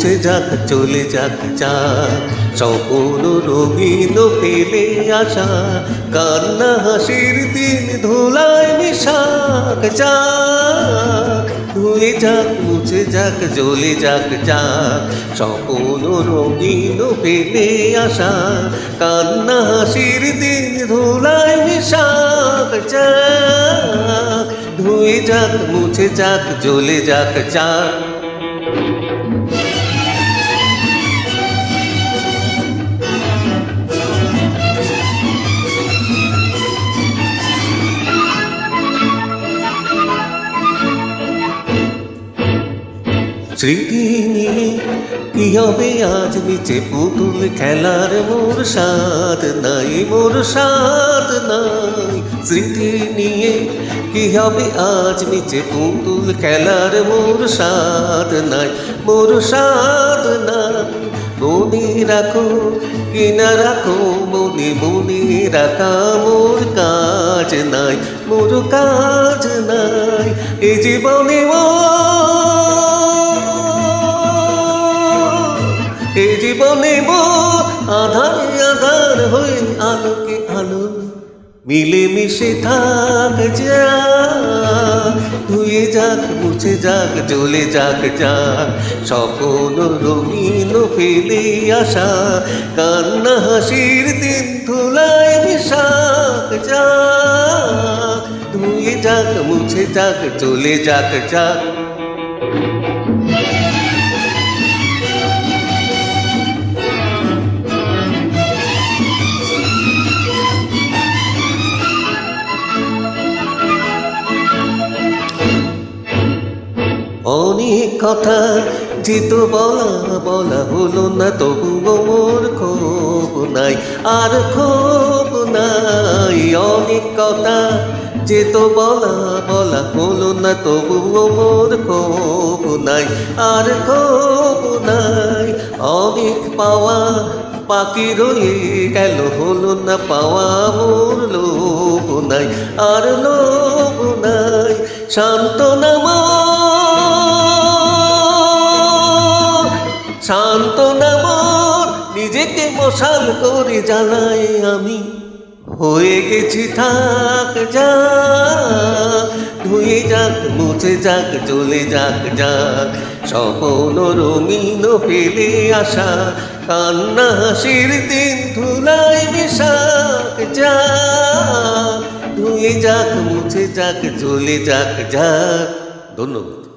মুছে যাক চলে যাক যাক স্বপ্ন রঙিন ফেলে আসা কান্না হাসির দিন ধুলায় মিশাক যাক ধুয়ে যাক মুছে যাক জ্বলে যাক যাক স্বপ্ন রঙিন ফেলে আসা কান্না হাসির দিন ধুলায় মিশাক যাক ধুয়ে যাক মুছে যাক জ্বলে যাক যাক। স্মৃতি নিয়ে কি হবে আজ নিচে পুতুল খেলার মোর সাথ নাই মোর সাথ নাই স্মৃতি নিয়ে কি হবে আজ নিচে পুতুল খেলার মোর সাথ নাই মোর সাথ নাই মনে রাখো কিনা রাখো মনে মনে রাখা মোর কাজ নাই মোর কাজ নাই এ জীবনে এ জীবনে আধার আধার হয়ে আলোকে আলো মিলে মিশে থাক যাক ধুয়ে যাক মুছে যাক জ্বলে যাক যাক স্বপ্ন রঙিন ফেলে আসা কান্না হাসির দিন ধুলায় মিশাক যাক ধুয়ে যাক মুছে যাক জ্বলে যাক যাক। অনেক কথা যেত বলা বলা হলো না তবুও মোর ক্ষোভ নাই আর ক্ষোভ নাই অনেক কথা যেত বলা বলা হলো না তবুও মোর ক্ষোভ নাই আর ক্ষোভ নাই অনেক পাওয়া বাকি রয়ে গেল হলো না পাওয়া মোর লোভ নাই আর লোভ নাই সান্ত্বনা সান্ত্বনা মোর নিজেকে মশাল করে জ্বালাই আমি হয়ে গেছি থাক যাক ধুয়ে যাক মুছে যাক জ্বলে যাক যাক স্বপ্ন রঙিন ফেলে আসা কান্না হাসির দিন ধুলায় মিশাক যাক ধুয়ে যাক মুছে যাক জ্বলে যাক যাক। ধন্যবাদ।